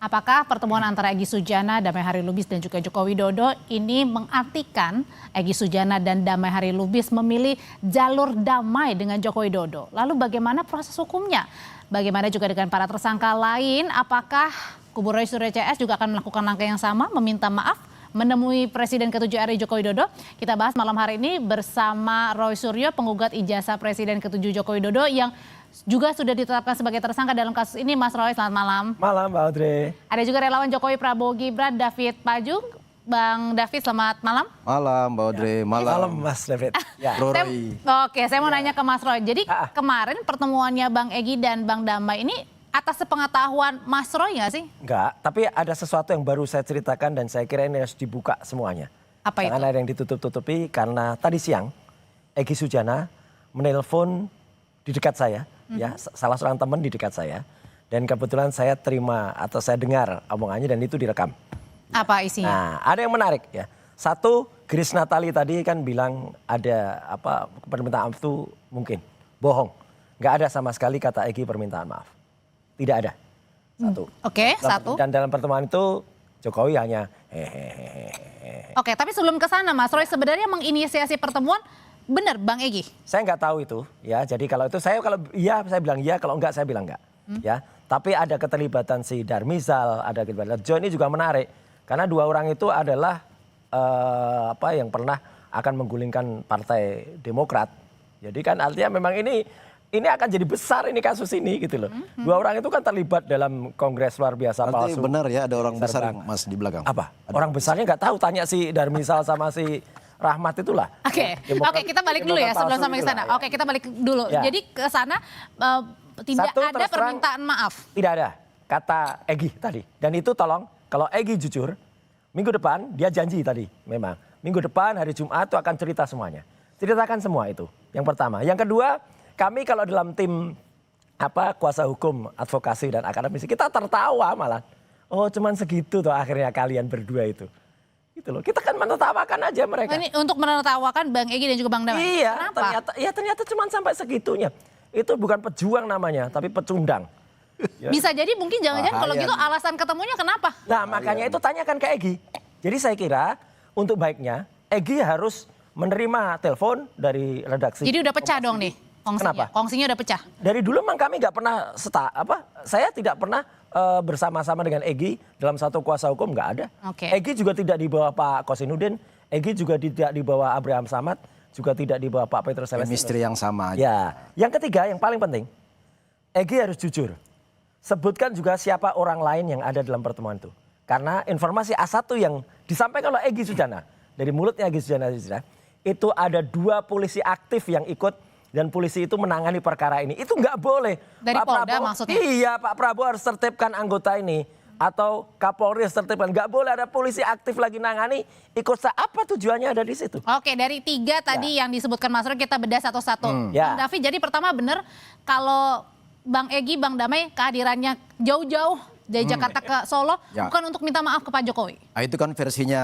Apakah pertemuan antara Egy Sujana, Damai Harilubis dan juga Joko Widodo ini mengartikan Egy Sujana dan Damai Harilubis memilih jalur damai dengan Joko Widodo? Lalu bagaimana proses hukumnya? Bagaimana juga dengan para tersangka lain? Apakah kubu Roy Suryo CS juga akan melakukan langkah yang sama, meminta maaf, menemui Presiden ke-7 RI Joko Widodo? Kita bahas malam hari ini bersama Roy Suryo, penggugat ijazah Presiden ke-7 Joko Widodo yang juga sudah ditetapkan sebagai tersangka dalam kasus ini. Mas Roy, selamat malam. Malam, Mbak Audrey. Ada juga relawan Jokowi Prabowo Gibran, David Pajung. Bang David, selamat malam. Malam, Mbak Audrey. Malam, Mas David. Ya. Saya mau nanya ke Mas Roy. Jadi kemarin pertemuannya Bang Egy dan Bang Damai ini atas sepengetahuan Mas Roy nggak sih? Enggak, tapi ada sesuatu yang baru saya ceritakan dan saya kira ini harus dibuka semuanya. Apa itu? Jangan ada yang ditutup-tutupi karena tadi siang Egy Sujana menelpon di dekat saya, ya salah seorang teman di dekat saya, dan kebetulan saya terima atau saya dengar omongannya dan itu direkam. Apa isinya? Nah, ada yang menarik ya. Satu, Grace Natali tadi kan bilang ada permintaan maaf itu mungkin bohong. Nggak ada sama sekali kata Egy permintaan maaf. Tidak ada. Satu. Oke, satu. Dan dalam pertemuan itu Jokowi hanya Oke, tapi sebelum ke sana Mas Roy sebenarnya menginisiasi pertemuan benar Bang Egy? Saya nggak tahu itu ya. Jadi kalau itu kalau iya saya bilang iya, kalau enggak saya bilang enggak. Ya. Tapi ada keterlibatan si Darmizal, ada keterlibatan Jo, ini juga menarik. Karena dua orang itu adalah yang pernah akan menggulingkan Partai Demokrat. Jadi kan artinya memang ini akan jadi besar ini kasus ini gitu loh. Dua orang itu kan terlibat dalam kongres luar biasa Nanti palsu. benar ya ada orang besar Mas di belakang. Apa? Orang besarnya nggak tahu, tanya si Darmizal sama si Rahmat itulah. Oke, kita balik dulu ya sebelum sampai ke sana. Ya. Oke, kita balik dulu. Ya. Jadi ke sana tidak Satu, ada permintaan maaf. Tidak ada, kata Egy tadi. Dan itu tolong, kalau Egy jujur, minggu depan dia janji tadi memang. Minggu depan hari Jumat itu akan cerita semuanya. Ceritakan semua itu, yang pertama. Yang kedua, kami kalau dalam tim kuasa hukum, advokasi dan akademisi, kita tertawa malah. Oh cuman segitu tuh akhirnya kalian berdua itu. Gitu loh. Kita kan menertawakan aja mereka. Ini untuk menertawakan Bang Egy dan juga Bang Damai. Iya, kenapa? ternyata cuma sampai segitunya. Itu bukan pejuang namanya, tapi pecundang. Ya. Bisa jadi mungkin jangan-jangan kalau gitu alasan ketemunya kenapa? Nah makanya itu tanyakan ke Egy. Jadi saya kira untuk baiknya Egy harus menerima telepon dari redaksi. Jadi udah pecah dong nih kongsinya. Kenapa? Kongsinya udah pecah. Dari dulu memang kami nggak pernah saya tidak pernah bersama-sama dengan Egy dalam satu kuasa hukum, nggak ada. Oke. Egy juga tidak di bawah Pak Kosinudin, Egy juga tidak di bawah Abraham Samad, juga tidak di bawah Pak Petrus Celestino. Chemistry yang sama. Ya, yang ketiga yang paling penting, Egy harus jujur. Sebutkan juga siapa orang lain yang ada dalam pertemuan itu. Karena informasi A1 yang disampaikan oleh Egy Sujana, dari mulutnya Egy Sujana, itu ada 2 polisi aktif yang ikut dan polisi itu menangani perkara ini. Itu nggak boleh. Dari Pak Polda Prabowo, maksudnya? Iya, Pak Prabowo harus tertibkan anggota ini. Atau Kapolri harus tertibkan. Nggak boleh ada polisi aktif lagi nangani. Ikut apa tujuannya ada di situ? Oke, dari 3 tadi yang disebutkan Mas Roy kita bedah satu-satu. Ya. Bang David, jadi pertama benar kalau Bang Egy, Bang Damai kehadirannya jauh-jauh dari Jakarta ke Solo Ya. bukan untuk minta maaf ke Pak Jokowi. Nah, itu kan versinya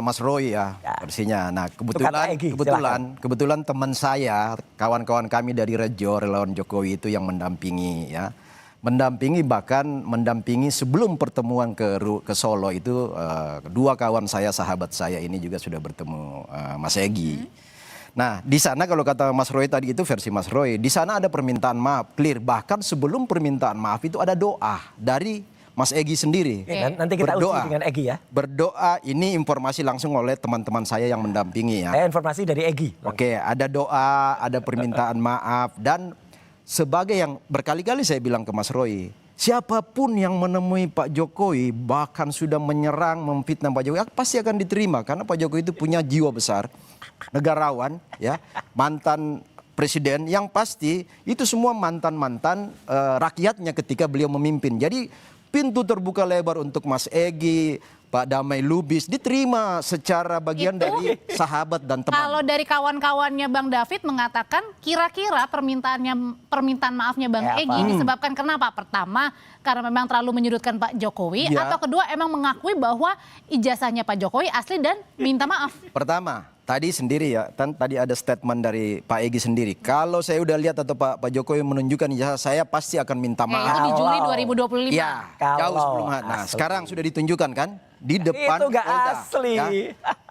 Mas Roy ya, versinya. Nah, kata Egy, kebetulan teman saya, kawan-kawan kami dari Rejo, relawan Jokowi itu yang mendampingi ya. Mendampingi sebelum pertemuan ke Solo itu 2 kawan saya, sahabat saya ini juga sudah bertemu Mas Egy. Nah, di sana kalau kata Mas Roy tadi itu versi Mas Roy, di sana ada permintaan maaf clear. Bahkan sebelum permintaan maaf itu ada doa dari Mas Egy sendiri. Nanti kita uji dengan Egy ya. Berdoa, ini informasi langsung oleh teman-teman saya yang mendampingi ya. Informasi dari Egy. Oke, ada doa, ada permintaan maaf, dan sebagai yang berkali-kali saya bilang ke Mas Roy, siapapun yang menemui Pak Jokowi bahkan sudah menyerang, memfitnah Pak Jokowi, pasti akan diterima karena Pak Jokowi itu punya jiwa besar, negarawan, ya, mantan presiden yang pasti itu semua mantan-mantan rakyatnya ketika beliau memimpin. Jadi pintu terbuka lebar untuk Mas Egy, Pak Damai Lubis diterima secara bagian dari sahabat dan teman. Kalau dari kawan-kawannya Bang David mengatakan kira-kira permintaan maafnya Bang Kayak Egy apa? disebabkan kenapa? Pertama, karena memang terlalu menyudutkan Pak Jokowi, Ya. atau kedua emang mengakui bahwa ijazahnya Pak Jokowi asli dan minta maaf. Pertama, tadi sendiri ya, tadi ada statement dari Pak Egy sendiri. Kalau saya udah lihat atau Pak Jokowi menunjukkan ijazah, saya pasti akan minta Itu maaf. di Juli Kalau- 2025. Ya, Kalau jauh sebelum. Nah, asli. sekarang sudah ditunjukkan kan di depan Itu nggak Polda, asli. ya.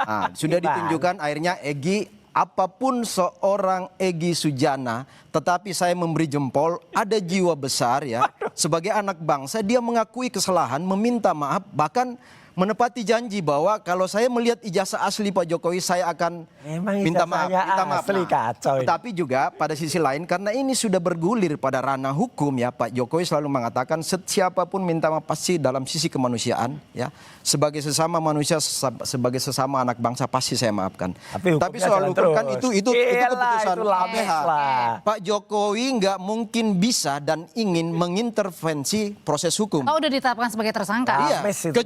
Nah, sudah Gimana? ditunjukkan akhirnya Egy, apapun seorang Egy Sujana, tetapi saya memberi jempol, ada jiwa besar ya. Sebagai anak bangsa dia mengakui kesalahan, meminta maaf, bahkan menepati janji bahwa kalau saya melihat ijazah asli Pak Jokowi saya akan Emang minta maaf. ijazahnya asli, kacau ini. Tetapi juga pada sisi lain karena ini sudah bergulir pada ranah hukum ya, Pak Jokowi selalu mengatakan siapapun minta maaf pasti dalam sisi kemanusiaan ya. Sebagai sesama manusia, sebagai sesama anak bangsa pasti saya maafkan. Tapi soal hukumnya hukum jalan kan terus. itu Iyalah, keputusan itu lames LBH. lah. Pak Jokowi nggak mungkin bisa dan ingin mengintervensi proses hukum. Oh, udah ditetapkan sebagai tersangka. Ah, Iya, Lames itu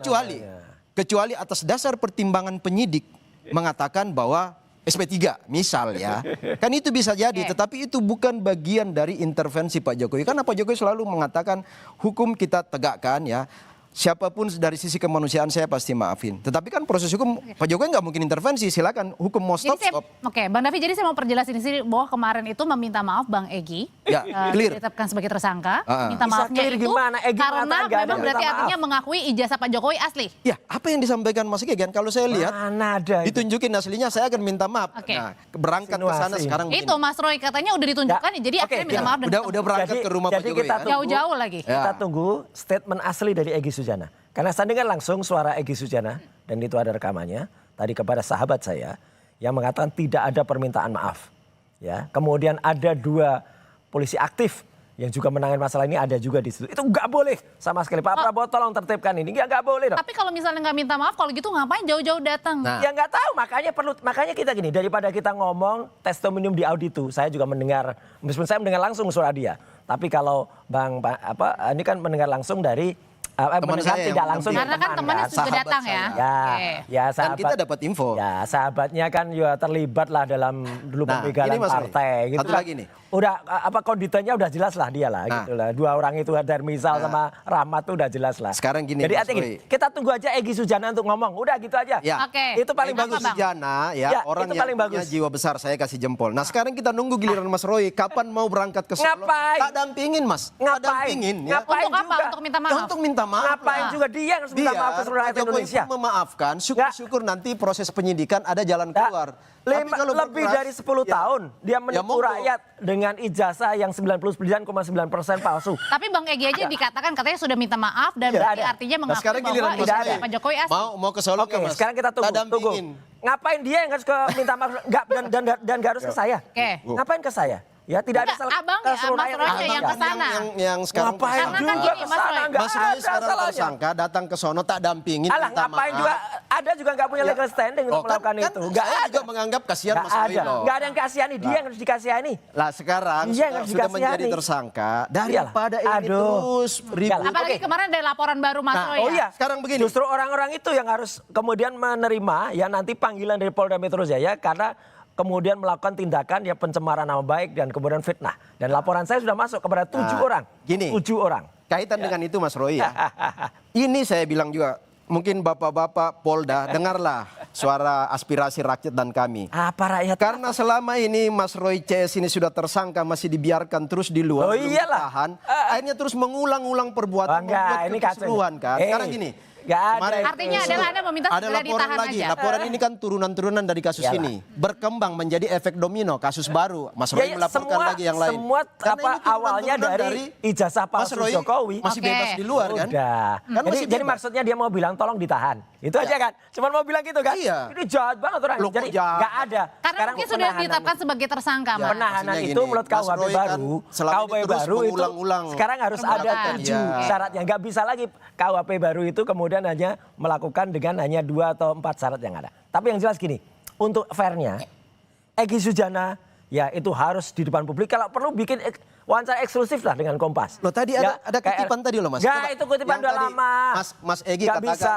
kecuali atas dasar pertimbangan penyidik mengatakan bahwa SP3 misal ya. Kan itu bisa jadi, tetapi itu bukan bagian dari intervensi Pak Jokowi. Karena Pak Jokowi selalu mengatakan hukum kita tegakkan ya. Siapapun dari sisi kemanusiaan saya pasti maafin. Tetapi kan proses hukum Pak Jokowi nggak mungkin intervensi. Silakan hukum mau Jadi stop. Oke, Bang David, jadi saya mau perjelas di sini bahwa kemarin itu meminta maaf Bang Egy, Ya, clear. ditetapkan sebagai tersangka. Minta Bisa maafnya clear itu gimana? Egy karena mengatakan nggak ada memang berarti minta maaf. artinya mengakui ijazah Pak Jokowi asli. Ya, apa yang disampaikan Mas Gegen? Kalau saya lihat Mana ada itu? ditunjukin aslinya saya akan minta maaf. Oke. Nah, berangkat ke sana Insinuasi. sekarang begini. Itu Mas Roy katanya udah ditunjukkan, jadi Oke, akhirnya minta gini. maaf dan Udah berangkat ke rumah Pak jadi Jokowi. kita ya? tunggu. jauh-jauh lagi. Ya. Kita tunggu statement asli dari Egy Sujana. Karena saya dengar langsung suara Egy Sujana, dan itu ada rekamannya, tadi kepada sahabat saya, yang mengatakan tidak ada permintaan maaf. Ya, kemudian ada 2 polisi aktif yang juga menangani masalah ini, ada juga di situ. Itu nggak boleh sama sekali. Pak Prabowo tolong tertibkan ini, nggak boleh dong. Tapi kalau misalnya nggak minta maaf, kalau gitu ngapain jauh-jauh datang? Nah. Ya nggak tahu, makanya kita gini, daripada kita ngomong testimonium di auditu, saya juga mendengar, meskipun saya mendengar langsung suara dia. Tapi kalau ini kan mendengar langsung dari mendengar saya yang tidak langsung Karena kan temannya juga sahabat datang ya. saya. Oke. Ya Dan sahabat. kita dapat info. Ya sahabatnya kan juga terlibat lah dalam dulu Nah, pembegalan ini Mas Roy, partai. Gitu satu kan. lagi nih. Udah konditennya udah jelas lah dia lah. Nah. Gitu lah. 2 orang itu Darmizal sama Rahmat tuh udah jelas lah. Sekarang gini, Jadi Mas artinya gini, Roy. kita tunggu aja Egy Sujana untuk ngomong. Udah gitu aja. Ya. Oke. Itu paling Egy bagus. Bang? Sujana ya, Ya, orang itu yang paling punya bagus. jiwa besar saya kasih jempol. Nah sekarang kita nunggu giliran Mas Roy. Kapan mau berangkat ke Solo? Ngapain? Tak dampingin Mas. Tak Ngapain? dampingin ya. Ngapain Untuk apa? juga? Untuk minta Ya, maaf? untuk minta maaf. Ngapain lah. juga dia yang harus minta maaf ke seluruh Pak rakyat Jokowi Indonesia? pun memaafkan. Syukur-syukur nanti proses penyidikan ada jalan keluar. Tapi kalau Lebih berkeras, dari 10 ya, tahun dia menipu monggo. rakyat dengan ijazah yang 99,9% palsu. Tapi Bang Egy aja dikatakan katanya sudah minta maaf dan Iya, berarti ada. artinya Nah mengakui sekarang giliran bahwa Mas tidak ijazah ada. Pak Jokowi asli. Mau ke Solo Oke, nggak, Mas? sekarang kita Tak tunggu. dampingin. Ngapain dia yang harus minta maaf nggak dan nggak harus ke saya? Oke. Ngapain ke saya? Ya tidak Enggak, ada abang ke ya, seluruh Mas rakyat Roy Indonesia. yang Abang kesana. yang sekarang Ngapain Karena kan juga gini, ke Mas sana? Roy. Nggak Mas Roy ada sekarang salahnya. tersangka datang ke sono tak dampingin. Alah minta ngapain maaf. juga ada juga nggak punya legal standing untuk melakukan itu. Nggak saya ada. juga menganggap kasihan Nggak Mas Roy ada. loh. Nggak ada yang kasihani. Dia yang harus dikasihani. Lah sekarang Iya, nggak sudah dikasihani. menjadi tersangka daripada ini Aduh. terus ribut. Nggak, Apalagi Oke. kemarin ada laporan baru Mas Nah, Roy Oh ya. iya, Sekarang begini. Justru orang-orang itu yang harus kemudian menerima ya nanti panggilan dari Polda Metro Jaya karena kemudian melakukan tindakan ya pencemaran nama baik dan kemudian fitnah. Dan laporan saya sudah masuk kepada 7 orang. gini. 7 orang. Kaitan dengan itu Mas Roy ya. Ini saya bilang juga mungkin bapak-bapak Polda dengarlah suara aspirasi rakyat dan kami. Apa rakyat? Karena selama ini Mas Roy CS ini sudah tersangka masih dibiarkan terus di luar, Oh belum iyalah. ditahan, akhirnya terus mengulang-ulang perbuatan, Oh, enggak, membuat ini kekisruhan kan. Sekarang gini, nggak ada. kemarin- Artinya adalah Anda meminta ada segera laporan ditahan lagi. aja. Laporan ini kan turunan-turunan dari kasus Iyalah. ini. Berkembang menjadi efek domino, kasus baru. Mas Roy Ya, melaporkan lagi yang lain. Semua Karena ini awalnya turunan-turunan dari ijazah Mas palsu Roy Jokowi. masih Oke. bebas di luar kan. Udah. Kan masih Jadi bebas. maksudnya dia mau bilang tolong ditahan. Itu aja kan. Cuma mau bilang gitu kan. Iya. Ini jahat banget orang. Loh, kok Jadi jahat? nggak ada. Karena Sekarang mungkin sudah penahanan. ditetapkan sebagai tersangka, Ya, Mas. Penahanan maksudnya itu gini, menurut Mas KUHP Roy kan baru, selama ini KUHP terus baru itu mengulang-ulang sekarang harus ada perbuatan. 7 Iya. syaratnya. Nggak bisa lagi KUHP baru itu kemudian hanya melakukan dengan hanya 2 atau 4 syarat yang ada. Tapi yang jelas gini, untuk fairnya, Egy Sujana ya itu harus di depan publik. Kalau perlu bikin wawancara eksklusif lah dengan Kompas. Loh tadi Ya, ada kayak- kutipan tadi loh Mas. Nggak, Coba, itu kutipan yang udah tadi lama. Mas Egy Nggak katakan bisa.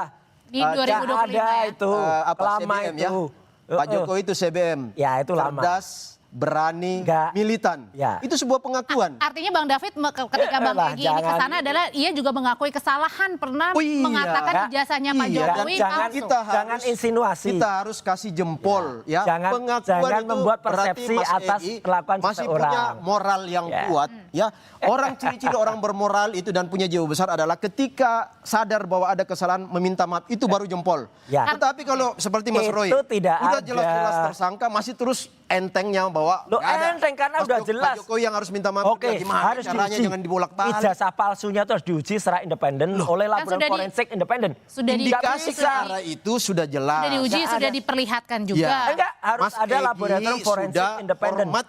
Di 2025 ada ya? itu. Lama CBM itu. ya. Pak Jokowi itu CBM. Ya, itu lama. Cerdas, berani, Enggak. militan. Ya. Itu sebuah pengakuan. Artinya Bang David ketika Bang Lah, Egy ini ke sana adalah ia juga mengakui kesalahan pernah Oh iya. mengatakan ijazahnya Pak Iya, Jokowi dan palsu. jangan insinuasi. Kita harus kasih jempol ya. Jangan- Pengakuan jangan itu membuat berarti persepsi Mas atas Egy kelakuan masih seseorang. punya moral yang Ya. kuat ya. Orang ciri-ciri orang bermoral itu dan punya jiwa besar adalah ketika sadar bahwa ada kesalahan meminta maaf itu baru jempol. Ya. Tetapi kalau seperti Mas Itu Roy tidak udah ada. jelas-jelas tersangka masih terus entengnya bahwa Loh, nggak ada. enteng karena Mas udah Pak jelas. Jokowi yang harus minta maaf. Oke, Ya gimana harus caranya diuji. jangan dibolak-balik. Ijazah palsunya itu harus diuji secara independen oleh Kan laboratorium sudah forensik independen. sudah di- Nggak Indikasi bisa. ke arah itu sudah jelas. Sudah diuji, Nggak sudah ada. diperlihatkan Ya. juga. Enggak, harus Mas ada Egy laboratorium forensik sudah independen. hormat,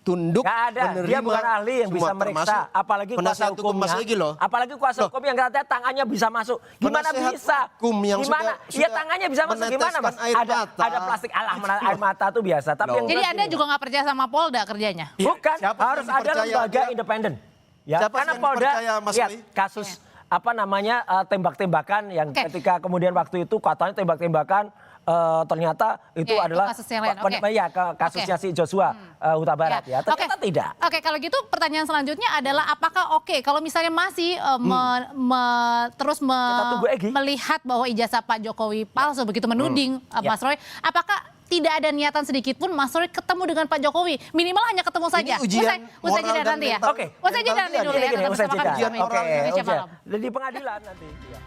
tunduk, Nggak ada, dia menerima bukan ahli yang bisa semua, meriksa. termasuk Apalagi kuasa penasihat hukum hukumnya. Mas Egy loh. Apalagi kuasa Loh. hukum yang katanya tangannya bisa masuk. Gimana Penasihat bisa? hukum yang Gimana? sudah Ya tangannya bisa masuk gimana Mas? meneteskan air mata. Ada plastik air mata tuh biasa. Tapi Loh. yang Jadi jelas Anda gini, juga nggak percaya sama Polda kerjanya? bukan, Siapa harus yang ada dipercaya lembaga dia? independen. Ya, Siapa karena yang Polda dipercaya, Mas lihat Roy? kasus apa namanya tembak-tembakan yang Oke. ketika kemudian waktu itu katanya tembak-tembakan ternyata itu Ya, itu adalah kasus yang lain. Oke. ya kasusnya si Joshua Huta Barat ya. Ternyata tidak. Oke, kalau gitu pertanyaan selanjutnya adalah apakah kalau misalnya masih terus Kita tunggu Egy. melihat bahwa ijazah Pak Jokowi palsu begitu menuding Ya. Mas Roy, apakah tidak ada niatan sedikit pun Mas Roy ketemu dengan Pak Jokowi, minimal hanya ketemu saja. ujian Usai moral jeda dan nanti ya. mental. Oke. Usai jeda nanti dulu ya. Gini, Tetap usai bersama kami jeda. di Ujian Indonesia Oke, Malam. di pengadilan nanti. Ya.